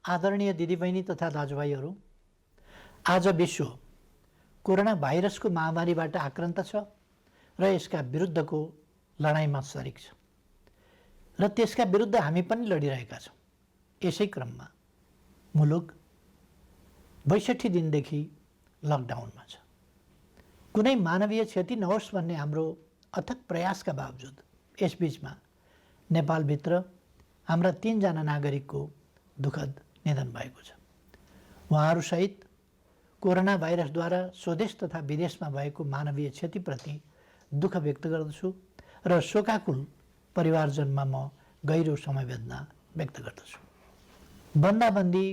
आदरणीय दिदीबहिनी तथा दाजुभाइहरू, आज विश्व कोरोना भाइरसको महामारीबाट आक्रान्त छ र यसका विरुद्धको लडाइँमा सरिक छ र त्यसका विरुद्ध हामी पनि लडिरहेका छौँ। यसै क्रममा मुलुक 62 दिनदेखि लकडाउनमा छ। कुनै मानवीय क्षति नहोस् भन्ने हाम्रो अथक प्रयासका बावजुद यसबीचमा नेपालभित्र हाम्रा 3 जना नागरिकको दुःखद निधन भएको छ। उहाँहरूसहित कोरोना भाइरसद्वारा स्वदेश तथा विदेशमा भएको मानवीय क्षतिप्रति दुःख व्यक्त गर्दछु र शोकाकुल परिवारजनमा म गहिरो समवेदना व्यक्त गर्दछु। बन्दाबन्दी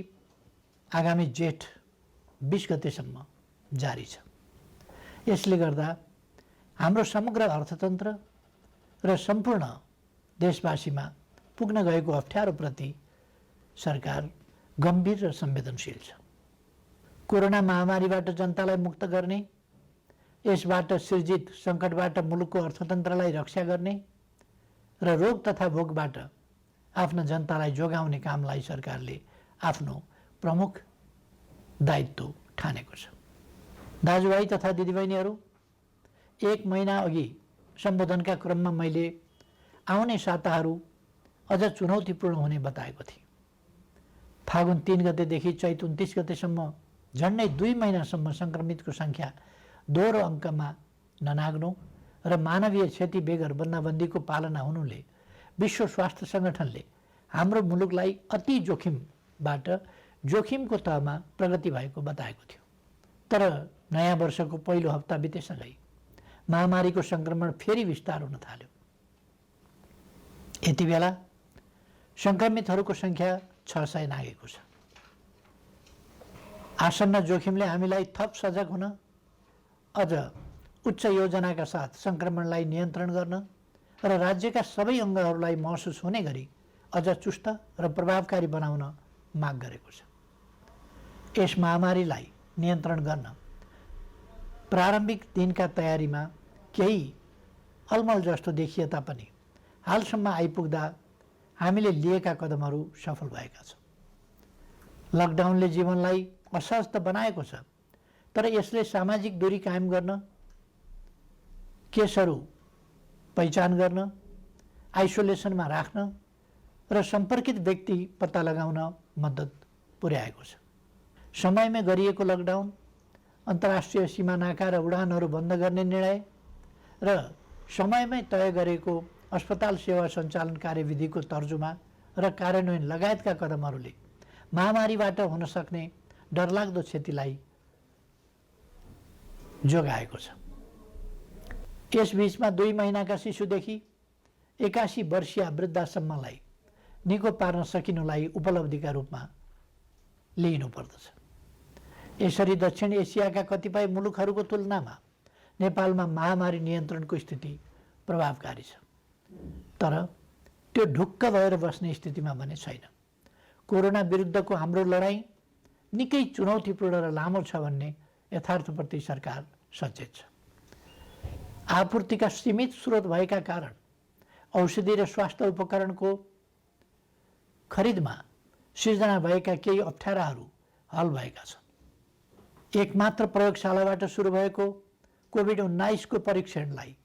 आगामी जेठ 20 गतेसम्म जारी छ। यसले गर्दा हाम्रो समग्र अर्थतन्त्र र सम्पूर्ण देशवासीमा पुग्न गएको अप्ठ्यारोप्रति सरकार गम्भीर र संवेदनशील छ। कोरोना महामारीबाट जनतालाई मुक्त गर्ने, यसबाट सृजित सङ्कटबाट मुलुकको अर्थतन्त्रलाई रक्षा गर्ने र रोग तथा भोगबाट आफ्ना जनतालाई जोगाउने कामलाई सरकारले आफ्नो प्रमुख दायित्व ठानेको छ। दाजुभाइ तथा दिदीबहिनीहरू, 1 महिना अघि सम्बोधनका क्रममा मैले आउने साताहरू अझ चुनौतीपूर्ण हुने बताएको थिएँ। फागुन 3 गतेदेखि चैत 29 गतेसम्म झन्डै 2 महिनासम्म सङ्क्रमितको सङ्ख्या दोहोरो अङ्कमा ननाग्नु र मानवीय क्षति बेगर बन्दाबन्दीको पालना हुनुले विश्व स्वास्थ्य सङ्गठनले हाम्रो मुलुकलाई अति जोखिमबाट जोखिमको तहमा प्रगति भएको बताएको थियो। तर नयाँ वर्षको पहिलो हप्ता बितेसँगै महामारीको सङ्क्रमण फेरि विस्तार हुन थाल्यो। यति बेला सङ्क्रमितहरूको सङ्ख्या 600 नागेको छ। आसन्न जोखिमले हामीलाई थप सजग हुन, अझ उच्च योजनाका साथ सङ्क्रमणलाई नियन्त्रण गर्न र राज्यका सबै अङ्गहरूलाई महसुस हुने गरी अझ चुस्त र प्रभावकारी बनाउन माग गरेको छ। यस महामारीलाई नियन्त्रण गर्न प्रारम्भिक दिनका तयारीमा केही अलमल जस्तो देखिए तापनि हालसम्म आइपुग्दा हामीले लिएका कदमहरू सफल भएका छन्। लकडाउनले जीवनलाई असहज त बनाएको छ, तर यसले सामाजिक दूरी कायम गर्न, केसहरू पहिचान गर्न, आइसोलेसनमा राख्न र सम्पर्कित व्यक्ति पत्ता लगाउन मद्दत पुर्याएको छ। समयमै गरिएको लकडाउन, अन्तर्राष्ट्रिय सीमा नाका र उडानहरू बन्द गर्ने निर्णय र समयमै तय गरेको अस्पताल सेवा सञ्चालन कार्यविधिको तर्जुमा र कार्यान्वयन लगायतका कदमहरूले महामारीबाट हुन सक्ने डरलाग्दो क्षतिलाई जोगाएको छ। यसबीचमा 2 महिनाका शिशुदेखि 81 वर्षीय वृद्धासम्मलाई निको पार्न सकिनुलाई उपलब्धिका रूपमा लिइनुपर्दछ। यसरी दक्षिण एसियाका कतिपय मुलुकहरूको तुलनामा नेपालमा महामारी नियन्त्रणको स्थिति प्रभावकारी छ, तर त्यो ढुक्क भएर बस्ने स्थितिमा भने छैन। कोरोना विरुद्धको हाम्रो लडाईँ निकै चुनौतीपूर्ण र लामो छ भन्ने यथार्थप्रति सरकार सचेत छ। आपूर्तिका सीमित स्रोत भएका कारण औषधि र स्वास्थ्य उपकरणको खरिदमा सिर्जना भएका केही अप्ठ्याराहरू हल भएका छन्। एकमात्र प्रयोगशालाबाट सुरु भएको कोभिड-19 को परीक्षणलाई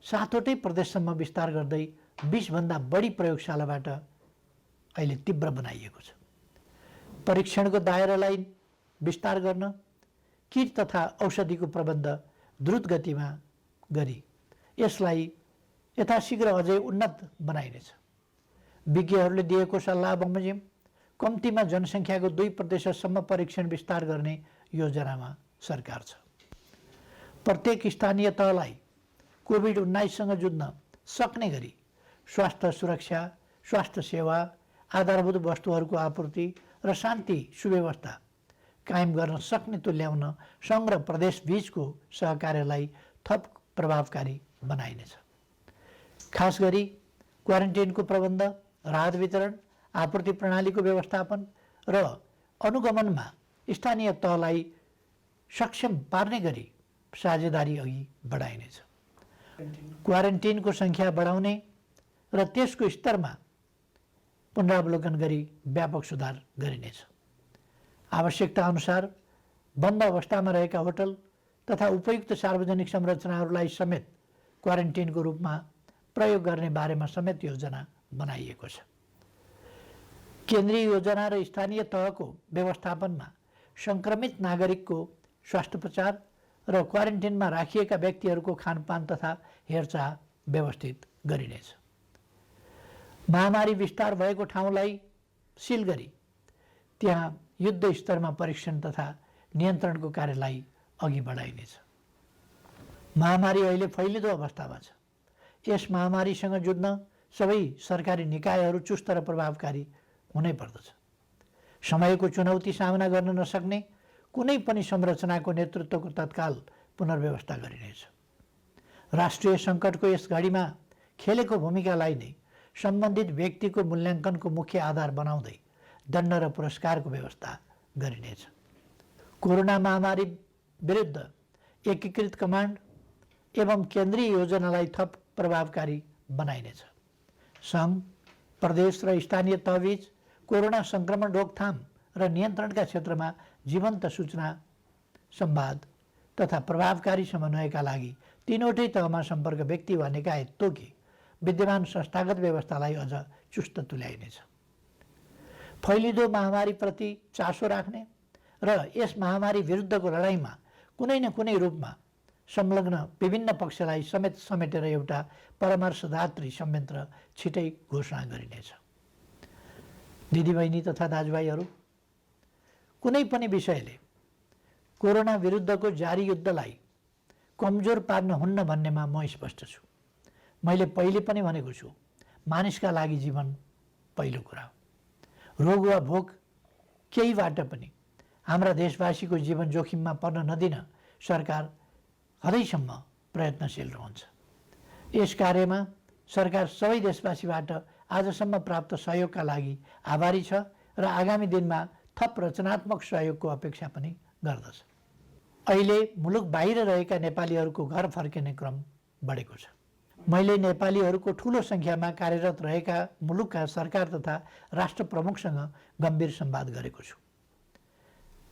7वटै प्रदेशसम्म विस्तार गर्दै 20 भन्दा बढी प्रयोगशालाबाट अहिले तीव्र बनाइएको छ। परीक्षणको दायरालाई विस्तार गर्न, किट तथा औषधिको प्रबन्ध द्रुत गतिमा गरी यसलाई यथाशीघ्र अझै उन्नत बनाइनेछ। विज्ञहरूले दिएको सल्लाह बमोजिम कम्तीमा जनसङ्ख्याको 2% परीक्षण विस्तार गर्ने योजनामा सरकार छ। प्रत्येक स्थानीय तहलाई कोभिड-19सँग जुझ्न सक्ने गरी स्वास्थ्य सुरक्षा, स्वास्थ्य सेवा, आधारभूत वस्तुहरूको आपूर्ति र शान्ति सुव्यवस्था कायम गर्न सक्ने तुल्याउन सङ्घ र प्रदेश बीचको सहकार्यलाई थप प्रभावकारी बनाइनेछ। खास गरी क्वारेन्टाइनको प्रबन्ध, राहत वितरण, आपूर्ति प्रणालीको व्यवस्थापन र अनुगमनमा स्थानीय तहलाई सक्षम पार्ने गरी साझेदारी अघि बढाइनेछ। क्वारेन्टाइनको सङ्ख्या बढाउने र त्यसको स्तरमा पुनरावलोकन गरी व्यापक सुधार गरिनेछ। आवश्यकता अनुसार बन्द अवस्थामा रहेका होटल तथा उपयुक्त सार्वजनिक संरचनाहरूलाई समेत क्वारेन्टिनको रूपमा प्रयोग गर्ने बारेमा समेत योजना बनाइएको छ। केन्द्रीय योजना र स्थानीय तहको व्यवस्थापनमा सङ्क्रमित नागरिकको स्वास्थ्योपचार र क्वारेन्टिनमा राखिएका व्यक्तिहरूको खानपान तथा हेरचाह व्यवस्थित गरिनेछ। महामारी विस्तार भएको ठाउँलाई सिल गरी त्यहाँ युद्ध स्तरमा परीक्षण तथा नियन्त्रणको कार्यलाई अघि बढाइनेछ। महामारी अहिले फैलिँदो अवस्थामा छ। यस महामारीसँग जुझ्न सबै सरकारी निकायहरू चुस्त र प्रभावकारी हुनै पर्दछ। समयको चुनौती सामना गर्न नसक्ने कुनै पनि संरचनाको नेतृत्वको तत्काल पुनर्व्यवस्था गरिनेछ। राष्ट्रिय सङ्कटको यस घडीमा खेलेको भूमिकालाई नै सम्बन्धित व्यक्तिको मूल्याङ्कनको मुख्य आधार बनाउँदै दण्ड र पुरस्कारको व्यवस्था गरिनेछ। कोरोना महामारी विरुद्ध एकीकृत कमान्ड एवं केन्द्रीय योजनालाई थप प्रभावकारी बनाइनेछ। सङ्घ, प्रदेश र स्थानीय तहबीच कोरोना सङ्क्रमण रोकथाम र नियन्त्रणका क्षेत्रमा जीवन्त सूचना संवाद तथा प्रभावकारी समन्वयका लागि तीनवटै तहमा सम्पर्क व्यक्ति वा निकाय तोकी विद्यमान संस्थागत व्यवस्थालाई अझ चुस्त तुल्याइनेछ। फैलिँदो महामारीप्रति चासो राख्ने र यस महामारी विरुद्धको लडाइँमा कुनै न कुनै रूपमा संलग्न विभिन्न पक्षलाई समेटेर एउटा परामर्शदात्री संयन्त्र छिटै घोषणा गरिनेछ। दिदीबहिनी तथा दाजुभाइहरू, कुनै पनि विषयले कोरोना विरुद्धको जारी युद्धलाई कमजोर पार्न हुन्न भन्नेमा म स्पष्ट छु। मैले पहिले पनि भनेको छु, मानिसका लागि जीवन पहिलो कुरा हो। रोग वा भोग केहीबाट पनि हाम्रा देशवासीको जीवन जोखिममा पर्न नदिन सरकार हदैसम्म प्रयत्नशील रहन्छ। यस कार्यमा सरकार सबै देशवासीबाट आजसम्म प्राप्त सहयोगका लागि आभारी छ र आगामी दिनमा थप रचनात्मक सहयोगको अपेक्षा पनि गर्दछ। अहिले मुलुक बाहिर रहेका नेपालीहरूको घर फर्किने क्रम बढेको छ। मैले नेपालीहरूको ठुलो सङ्ख्यामा कार्यरत रहेका मुलुकका सरकार तथा राष्ट्र प्रमुखसँग गम्भीर संवाद गरेको छु।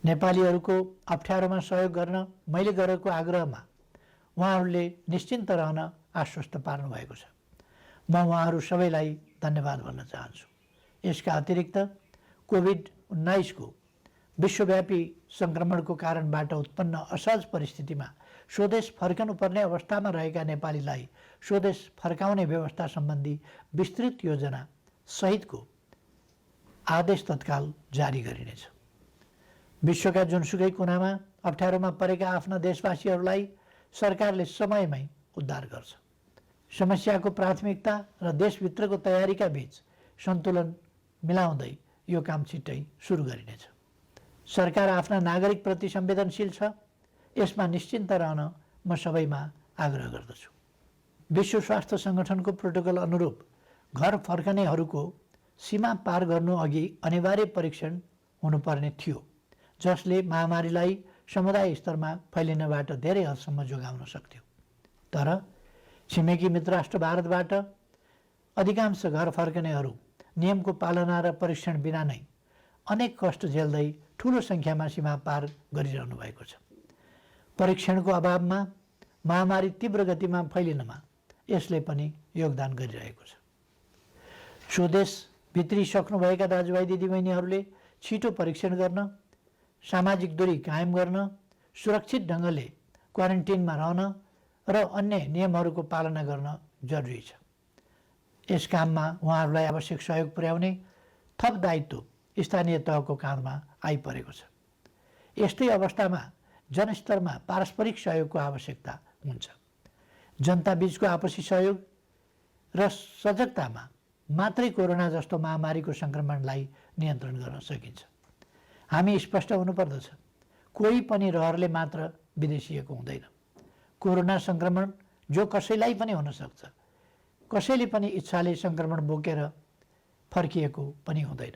नेपालीहरूको अप्ठ्यारोमा सहयोग गर्न मैले गरेको आग्रहमा उहाँहरूले निश्चिन्त रहन आश्वस्त पार्नु भएको छ। म उहाँहरू सबैलाई धन्यवाद भन्न चाहन्छु। यसका अतिरिक्त कोभिड-19 को विश्वव्यापी सङ्क्रमणको कारणबाट उत्पन्न असहज परिस्थितिमा स्वदेश फर्कनुपर्ने अवस्थामा रहेका नेपालीलाई स्वदेश फर्काउने व्यवस्था सम्बन्धी विस्तृत योजना सहितको आदेश तत्काल जारी गरिनेछ। विश्वका जुनसुकै कुनामा अप्ठ्यारोमा परेका आफ्ना देशवासीहरूलाई सरकारले समयमै उद्धार गर्छ। समस्याको प्राथमिकता र देशभित्रको तयारीका बीच सन्तुलन मिलाउँदै यो काम छिट्टै सुरु गरिनेछ। सरकार आफ्ना नागरिकप्रति संवेदनशील छ, यसमा निश्चिन्त रहन म सबैमा आग्रह गर्दछु। विश्व स्वास्थ्य सङ्गठनको प्रोटोकल अनुरूप घर फर्कनेहरूको सीमा पार गर्नु अघि अनिवार्य परीक्षण हुनुपर्ने थियो, जसले महामारीलाई समुदाय स्तरमा फैलिनबाट धेरै हदसम्म जोगाउन सक्थ्यो। तर छिमेकी मित्र राष्ट्र भारतबाट अधिकांश घर फर्कनेहरू नियमको पालना र परीक्षण बिना नै अनेक कष्ट झेल्दै ठुलो सङ्ख्यामा सीमा पार गरिरहनु भएको छ। परीक्षणको अभावमा महामारी तीव्र गतिमा फैलिनमा यसले पनि योगदान गरिरहेको छ। स्वदेश भित्रिसक्नुभएका दाजुभाइ दिदीबहिनीहरूले छिटो परीक्षण गर्न, सामाजिक दूरी कायम गर्न, सुरक्षित ढङ्गले क्वारेन्टिनमा रहन र अन्य नियमहरूको पालना गर्न जरुरी छ। यस काममा उहाँहरूलाई आवश्यक सहयोग पुर्याउने थप दायित्व स्थानीय तहको काँधमा आइपरेको छ। यस्तै अवस्थामा जनस्तरमा पारस्परिक सहयोगको आवश्यकता हुन्छ। जनता बीचको आपसी सहयोग र सजगतामा मात्रै कोरोना जस्तो महामारीको सङ्क्रमणलाई नियन्त्रण गर्न सकिन्छ। हामी स्पष्ट हुनुपर्दछ, कोही पनि रहरले मात्र विदेशिएको हुँदैन। कोरोना सङ्क्रमण जो कसैलाई पनि हुन सक्छ, कसैले पनि इच्छाले सङ्क्रमण बोकेर फर्किएको पनि हुँदैन।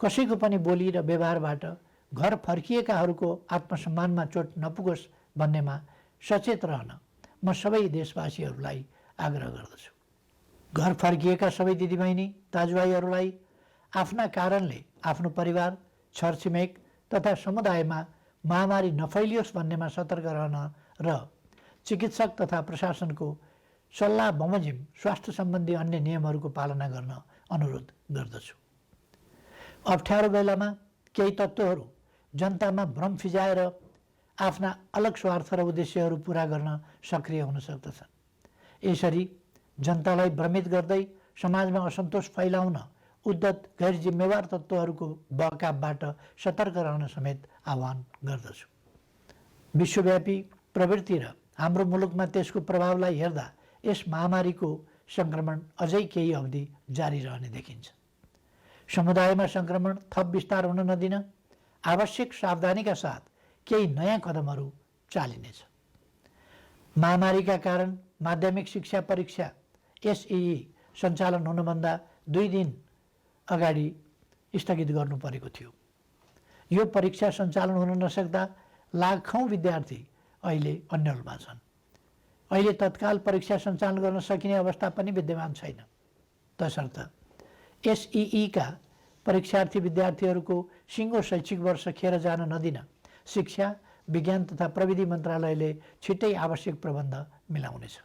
कसैको पनि बोली र व्यवहारबाट घर फर्किएकाहरूको आत्मसम्मानमा चोट नपुगोस् भन्नेमा सचेत रहन म सबै देशवासीहरूलाई आग्रह गर्दछु। घर फर्किएका सबै दिदीबहिनी दाजुभाइहरूलाई आफ्ना कारणले आफ्नो परिवार, छरछिमेक तथा समुदायमा महामारी नफैलियोस् भन्नेमा सतर्क रहन र चिकित्सक तथा प्रशासनको सल्लाह बमोजिम स्वास्थ्य सम्बन्धी अन्य नियमहरूको पालना गर्न अनुरोध गर्दछु। अप्ठ्यारो बेलामा केही तत्त्वहरू जनतामा भ्रम फिजाएर आफ्ना अलग स्वार्थ र उद्देश्यहरू पुरा गर्न सक्रिय हुन सक्दछन्। यसरी जनतालाई भ्रमित गर्दै समाजमा असन्तोष फैलाउन उद्धत गैर जिम्मेवार तत्त्वहरूको बहकावबाट सतर्क रहन समेत आह्वान गर्दछु। विश्वव्यापी प्रवृत्ति र हाम्रो मुलुकमा त्यसको प्रभावलाई हेर्दा यस महामारीको सङ्क्रमण अझै केही अवधि जारी रहने देखिन्छ। समुदायमा सङ्क्रमण थप विस्तार हुन नदिन आवश्यक सावधानीका साथ केही नयाँ कदमहरू चालिनेछ। महामारीका कारण माध्यमिक शिक्षा परीक्षा एसईई सञ्चालन हुनुभन्दा 2 दिन अगाडि स्थगित गर्नु परेको थियो। यो परीक्षा सञ्चालन हुन नसक्दा लाखौँ विद्यार्थी अहिले अन्यलमा छन्। अहिले तत्काल परीक्षा सञ्चालन गर्न सकिने अवस्था पनि विद्यमान छैन। तसर्थ एसईईका परीक्षार्थी विद्यार्थीहरूको सिङ्गो शैक्षिक वर्ष खेर जान नदिन शिक्षा, विज्ञान तथा प्रविधि मन्त्रालयले छिट्टै आवश्यक प्रबन्ध मिलाउनेछ।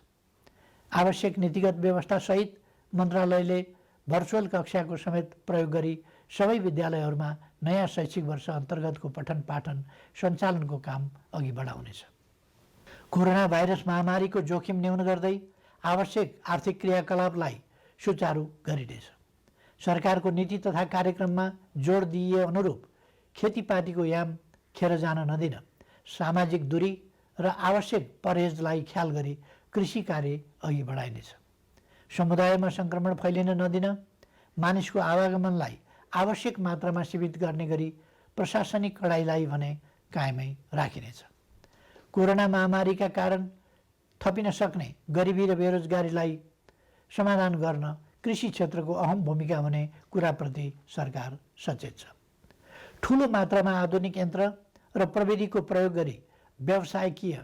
आवश्यक नीतिगत व्यवस्थासहित मन्त्रालयले भर्चुअल कक्षाको समेत प्रयोग गरी सबै विद्यालयहरूमा नयाँ शैक्षिक वर्ष अन्तर्गतको पठन पाठन सञ्चालनको काम अघि बढाउनेछ। कोरोना भाइरस महामारीको जोखिम न्यून गर्दै आवश्यक आर्थिक क्रियाकलापलाई सुचारू गरिनेछ। सरकारको नीति तथा कार्यक्रममा जोड दिइए अनुरूप खेतीपातीको याम खेर जान नदिन सामाजिक दूरी र आवश्यक परहेजलाई ख्याल गरी कृषि कार्य अघि बढाइनेछ। समुदायमा सङ्क्रमण फैलिन नदिन मानिसको आवागमनलाई आवश्यक मात्रामा सीमित गर्ने गरी प्रशासनिक कडाइलाई भने कायमै राखिनेछ। कोरोना महामारीका कारण थपिन सक्ने गरिबी र बेरोजगारीलाई समाधान गर्न कृषि क्षेत्रको अहम भूमिका हुने कुराप्रति सरकार सचेत छ। ठुलो मात्रामा आधुनिक यन्त्र र प्रविधिको प्रयोग गरी व्यावसायिकीय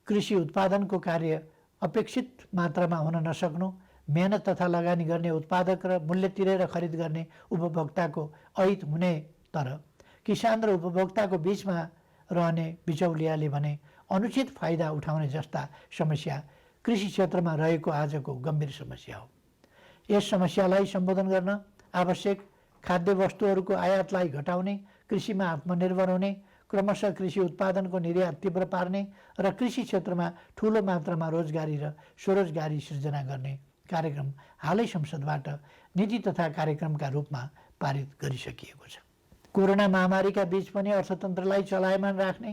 कृषि उत्पादनको कार्य अपेक्षित मात्रामा हुन नसक्नु, मेहनत तथा लगानी गर्ने उत्पादक र मूल्य तिरेर खरिद गर्ने उपभोक्ताको अहित हुने, तर किसान र उपभोक्ताको बीचमा रहने बिचौलियाले भने अनुचित फाइदा उठाउने जस्ता समस्या कृषि क्षेत्रमा रहेको आजको गम्भीर समस्या हो। यस समस्यालाई सम्बोधन गर्न आवश्यक खाद्य वस्तुहरूको आयातलाई घटाउने, कृषिमा आत्मनिर्भर हुने, क्रमशः कृषि उत्पादनको निर्यात तीव्र पार्ने र कृषि क्षेत्रमा ठुलो मात्रामा रोजगारी र स्वरोजगारी सृजना गर्ने कार्यक्रम हालै संसदबाट नीति तथा कार्यक्रमका रूपमा पारित गरिसकिएको छ। कोरोना महामारीका बीच पनि अर्थतन्त्रलाई चलायमान राख्ने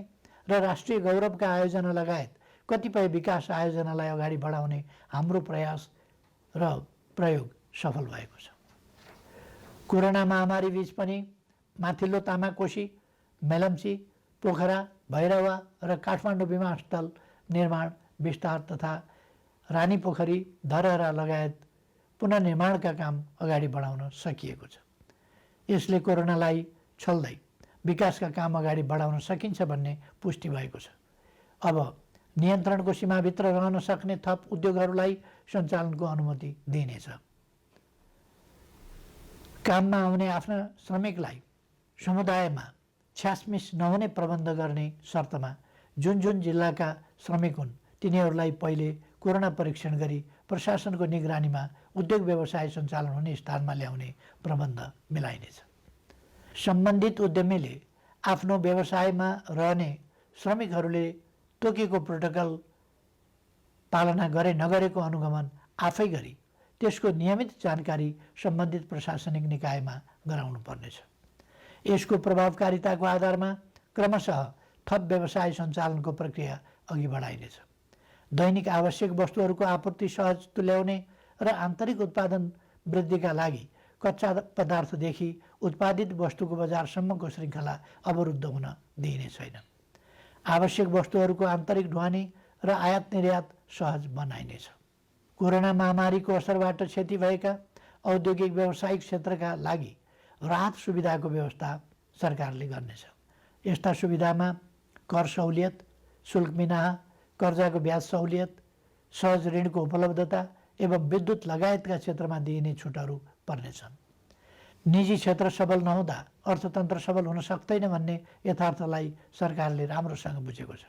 र राष्ट्रिय गौरवका आयोजना लगायत कतिपय विकास आयोजनालाई अगाडि बढाउने हाम्रो प्रयास र प्रयोग सफल भएको छ। कोरोना महामारी बीच पनि माथिल्लो तामाकोशी, मेलम्ची, पोखरा, भैरवा र काठमाडौँ विमानस्थल निर्माण विस्तार तथा रानीपोखरी, धरहरा लगायत पुनर्निर्माणका काम अगाडि बढाउन सकिएको छ। यसले कोरोनालाई छल्दै विकासका काम अगाडि बढाउन सकिन्छ भन्ने पुष्टि भएको छ। अब नियन्त्रणको सीमाभित्र रहन सक्ने थप उद्योगहरूलाई सञ्चालनको अनुमति दिइनेछ। काममा आउने आफ्ना श्रमिकलाई समुदायमा छ्यासमिस नहुने प्रबन्ध गर्ने शर्तमा जुन जुन जिल्लाका श्रमिक हुन् तिनीहरूलाई पहिले कोरोना परीक्षण गरी प्रशासनको निगरानीमा उद्योग व्यवसाय सञ्चालन हुने स्थानमा ल्याउने प्रबन्ध मिलाइनेछ। सम्बन्धित उद्यमीले आफ्नो व्यवसायमा रहने श्रमिकहरूले तोकेको प्रोटोकल पालना गरे नगरेको अनुगमन आफै गरी त्यसको नियमित जानकारी सम्बन्धित प्रशासनिक निकायमा गराउनु पर्नेछ। यसको प्रभावकारिताको आधारमा क्रमशः थप व्यवसाय सञ्चालनको प्रक्रिया अघि बढाइनेछ। दैनिक आवश्यक वस्तुहरूको आपूर्ति सहज तुल्याउने र आन्तरिक उत्पादन वृद्धिका लागि कच्चा पदार्थदेखि उत्पादित वस्तुको बजारसम्मको श्रृङ्खला अवरुद्ध हुन दिइने छैन। आवश्यक वस्तुहरूको आन्तरिक ढुवानी र आयात निर्यात सहज बनाइनेछ। कोरोना महामारीको असरबाट क्षति भएका औद्योगिक व्यावसायिक क्षेत्रका लागि राहत सुविधाको व्यवस्था सरकारले गर्नेछ। यस्ता सुविधामा कर सहुलियत, शुल्क मिनाहा, कर्जाको ब्याज सहुलियत, सहज ऋणको उपलब्धता, एवं विद्युत लगायतका क्षेत्रमा दिइने छुटहरू पर्नेछन्। निजी क्षेत्र सबल नहुँदा अर्थतन्त्र सबल हुन सक्दैन भन्ने यथार्थलाई सरकारले राम्रोसँग बुझेको छ।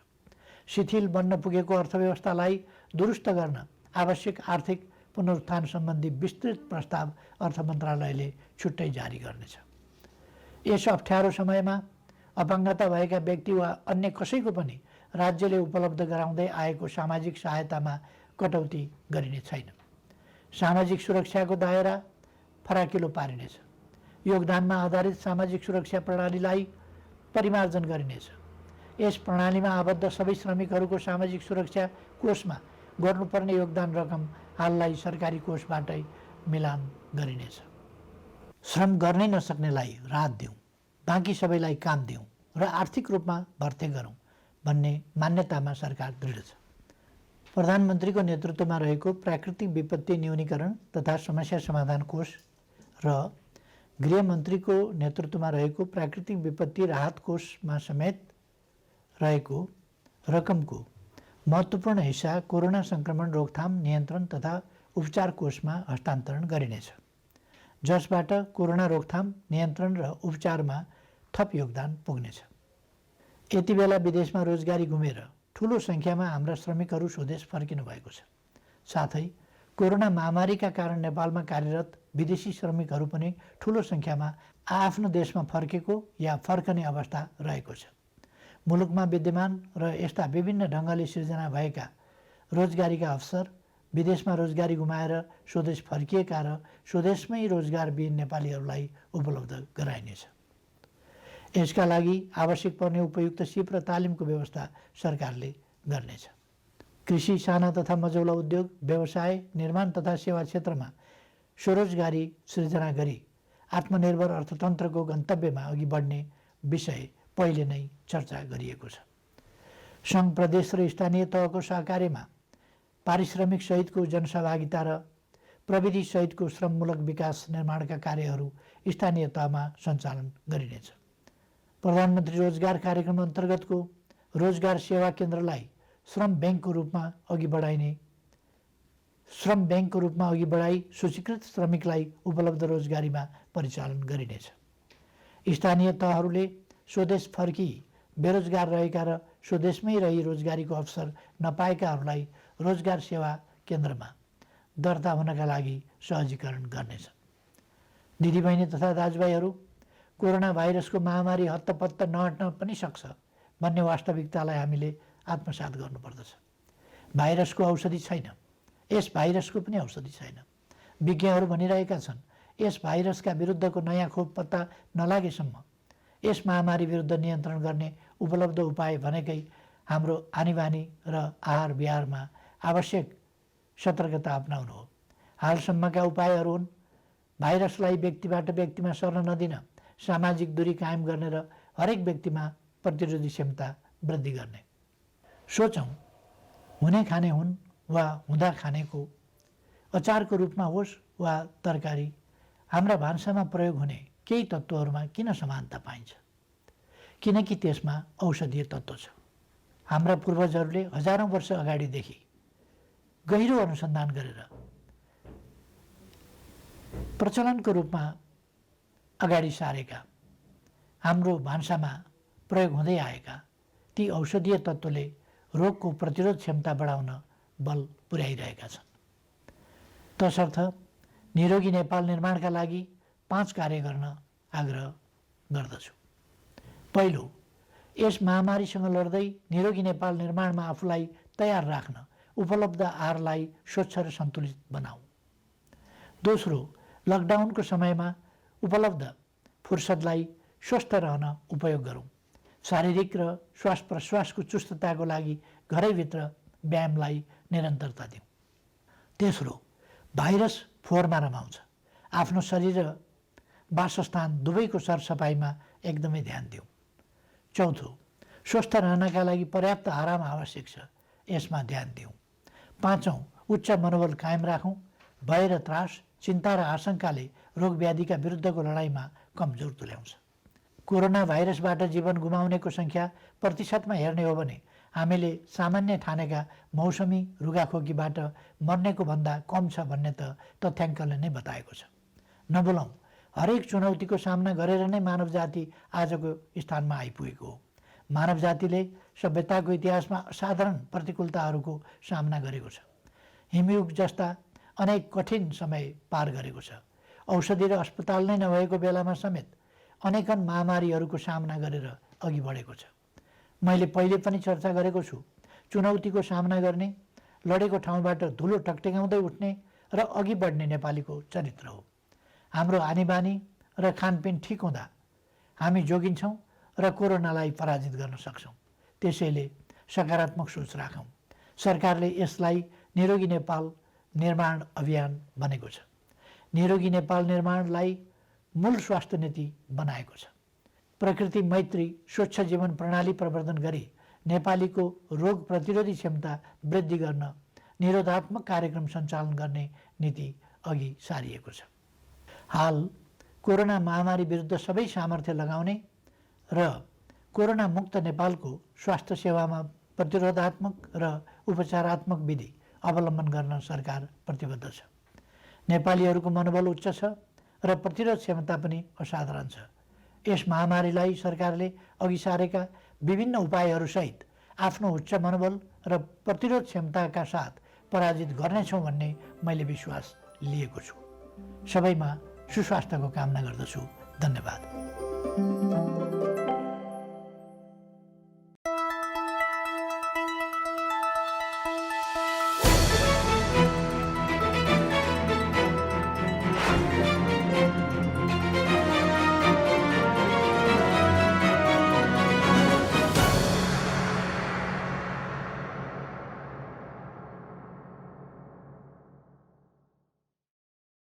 शिथिल बन्न पुगेको अर्थव्यवस्थालाई दुरुस्त गर्न आवश्यक आर्थिक पुनरुत्थान सम्बन्धी विस्तृत प्रस्ताव अर्थ मन्त्रालयले छुट्टै जारी गर्नेछ। यस अप्ठ्यारो समयमा अपाङ्गता भएका व्यक्ति वा अन्य कसैको पनि राज्यले उपलब्ध गराउँदै आएको सामाजिक सहायतामा कटौती गरिने छैन। सामाजिक सुरक्षाको दायरा फराकिलो पारिनेछ। योगदानमा आधारित सामाजिक सुरक्षा प्रणालीलाई परिमार्जन गरिनेछ। यस प्रणालीमा आबद्ध सबै श्रमिकहरूको सामाजिक सुरक्षा कोषमा गर्नुपर्ने योगदान रकम हाललाई सरकारी कोषबाटै मिलान गरिनेछ। श्रम गर्नै नसक्नेलाई राहत दिउँ, बाँकी सबैलाई काम दिउँ र आर्थिक रूपमा भर्ते गरौँ भन्ने मान्यतामा सरकार दृढ छ। प्रधानमन्त्रीको नेतृत्वमा रहेको प्राकृतिक विपत्ति न्यूनीकरण तथा समस्या समाधान कोष र गृहमन्त्रीको नेतृत्वमा रहेको प्राकृतिक विपत्ति राहत कोषमा समेत रहेको रकमको महत्त्वपूर्ण हिस्सा कोरोना सङ्क्रमण रोकथाम नियन्त्रण तथा उपचार कोषमा हस्तान्तरण गरिनेछ, जसबाट कोरोना रोकथाम नियन्त्रण र उपचारमा थप योगदान पुग्नेछ। यति बेला विदेशमा रोजगारी गुमेर ठुलो सङ्ख्यामा हाम्रा श्रमिकहरू स्वदेश फर्किनु भएको छ। साथै कोरोना महामारीका कारण नेपालमा कार्यरत विदेशी श्रमिकहरू पनि ठुलो सङ्ख्यामा आफ्नो देशमा फर्केको या फर्कने अवस्था रहेको छ। मुलुकमा विद्यमान र यस्ता विभिन्न ढङ्गले सिर्जना भएका रोजगारीका अवसर, विदेशमा रोजगारी गुमाएर स्वदेश फर्किएका र स्वदेशमै रोजगारविहीन नेपालीहरूलाई उपलब्ध गराइनेछ। यसका लागि आवश्यक पर्ने उपयुक्त सिप र तालिमको व्यवस्था सरकारले गर्नेछ। कृषि, साना तथा मझौला उद्योग, व्यवसाय, निर्माण तथा सेवा क्षेत्रमा स्वरोजगारी सृजना गरी आत्मनिर्भर अर्थतन्त्रको गन्तव्यमा अघि बढ्ने विषय पहिले नै चर्चा गरिएको छ। सङ्घ, प्रदेश र स्थानीय तहको सहकार्यमा पारिश्रमिक सहितको जनसहभागिता र प्रविधि सहितको श्रममूलक विकास निर्माणका कार्यहरू स्थानीय तहमा सञ्चालन गरिनेछ। प्रधानमन्त्री रोजगार कार्यक्रम अन्तर्गतको रोजगार सेवा केन्द्रलाई श्रम ब्याङ्कको रूपमा अघि बढाई सूचीकृत श्रमिकलाई उपलब्ध रोजगारीमा परिचालन गरिनेछ। स्थानीय तहहरूले स्वदेश फर्की बेरोजगार रहेका र स्वदेशमै रही रोजगारीको अवसर नपाएकाहरूलाई रोजगार सेवा केन्द्रमा दर्ता हुनका लागि सहजीकरण गर्नेछ। दिदीबहिनी तथा दाजुभाइहरू, कोरोना भाइरसको महामारी हत्तपत्त नहट्न पनि सक्छ भन्ने वास्तविकतालाई हामीले आत्मसात गर्नुपर्दछ। भाइरसको औषधि छैन, यस भाइरसको पनि औषधि छैन। विज्ञहरू भनिरहेका छन्, यस भाइरसका विरुद्धको नयाँ खोप पत्ता नलागेसम्म यस महामारी विरुद्ध नियन्त्रण गर्ने उपलब्ध उपाय भनेकै हाम्रो आनीबानी र आहार विहारमा आवश्यक सतर्कता अपनाउनु हो। हालसम्मका उपायहरू हुन् भाइरसलाई व्यक्तिबाट व्यक्तिमा सर्न नदिन, सामाजिक दूरी कायम गर्ने र हरेक व्यक्तिमा प्रतिरोधी क्षमता वृद्धि गर्ने। सोचौँ, हुने खाने हुन् वा हुँदा खानेको अचारको रूपमा होस् वा तरकारी, हाम्रा भान्सामा प्रयोग हुने केही तत्त्वहरूमा किन समानता पाइन्छ? किनकि त्यसमा औषधीय तत्त्व छ। हाम्रा पूर्वजहरूले हजारौँ वर्ष अगाडिदेखि गहिरो अनुसन्धान गरेर प्रचलनको रूपमा अगाडि सारेका, हाम्रो भान्सामा प्रयोग हुँदै आएका ती औषधीय तत्त्वले रोगको प्रतिरोध क्षमता बढाउन बल पुर्याइरहेका छन्। तसर्थ निरोगी नेपाल निर्माणका लागि 5 कार्य गर्न आग्रह गर्दछु। पहिलो, यस महामारीसँग लड्दै निरोगी नेपाल निर्माणमा आफूलाई तयार राख्न उपलब्ध आहारलाई स्वच्छ र सन्तुलित बनाऊ। दोस्रो, लकडाउनको समयमा उपलब्ध फुर्सदलाई स्वस्थ रहन उपयोग गरौँ। शारीरिक र श्वास प्रश्वासको चुस्तताको लागि घरैभित्र व्यायामलाई निरन्तरता दिउँ। तेस्रो, भाइरस फोहोरमा रमाउँछ। आफ्नो शरीर र वासस्थान दुवैको सरसफाइमा एकदमै ध्यान दिउँ। चौथो, स्वस्थ रहनका लागि पर्याप्त आराम आवश्यक छ, यसमा ध्यान दिउँ। पाँचौँ, उच्च मनोबल कायम राखौँ। भय र त्रास, चिन्ता र आशंकाले रोग व्याधिका विरुद्धको लडाइँमा कमजोर तुल्याउँछ। कोरोना भाइरसबाट जीवन गुमाउनेको सङ्ख्या प्रतिशतमा हेर्ने हो भने हामीले सामान्य ठानेका मौसमी रुगाखोकीबाट मर्नेको भन्दा कम छ भन्ने त तथ्याङ्कले नै बताएको छ। नबोलौँ, हरेक चुनौतीको सामना गरेर नै मानव जाति आजको स्थानमा आइपुगेको हो। मानव जातिले सभ्यताको इतिहासमा असाधारण प्रतिकूलताहरूको सामना गरेको छ। हिमयुग जस्ता अनेक कठिन समय पार गरेको छ। औषधि र अस्पताल नै नभएको बेलामा समेत अनेकन महामारीहरूको सामना गरेर अघि बढेको छ। मैले पहिले पनि चर्चा गरेको छु, चुनौतीको सामना गर्ने, लडेको ठाउँबाट धुलो टकटकाउँदै उठ्ने र अघि बढ्ने नेपालीको चरित्र हो। हाम्रो आनीबानी र खानपिन ठिक हुँदा हामी जोगिन्छौँ र कोरोनालाई पराजित गर्न सक्छौँ। त्यसैले सकारात्मक सोच राखौँ। सरकारले यसलाई निरोगी नेपाल निर्माण अभियान भनेको छ। निरोगी नेपाल निर्माणलाई मूल स्वास्थ्य नीति बनाएको छ। प्रकृति मैत्री स्वच्छ जीवन प्रणाली प्रवर्धन गरी नेपालीको रोग प्रतिरोधी क्षमता वृद्धि गर्न निरोधात्मक कार्यक्रम सञ्चालन गर्ने नीति अघि सारिएको छ। हाल कोरोना महामारी विरुद्ध सबै सामर्थ्य लगाउने र कोरोना मुक्त नेपालको स्वास्थ्य सेवामा प्रतिरोधात्मक र उपचारात्मक विधि अवलम्बन गर्न सरकार प्रतिबद्ध छ। नेपालीहरूको मनोबल उच्च छ र प्रतिरोध क्षमता पनि असाधारण छ। यस महामारीलाई सरकारले अघि सारेका विभिन्न उपायहरूसहित आफ्नो उच्च मनोबल र प्रतिरोध क्षमताका साथ पराजित गर्नेछौँ भन्ने मैले विश्वास लिएको छु। सबैमा सुस्वास्थ्यको कामना गर्दछु। धन्यवाद।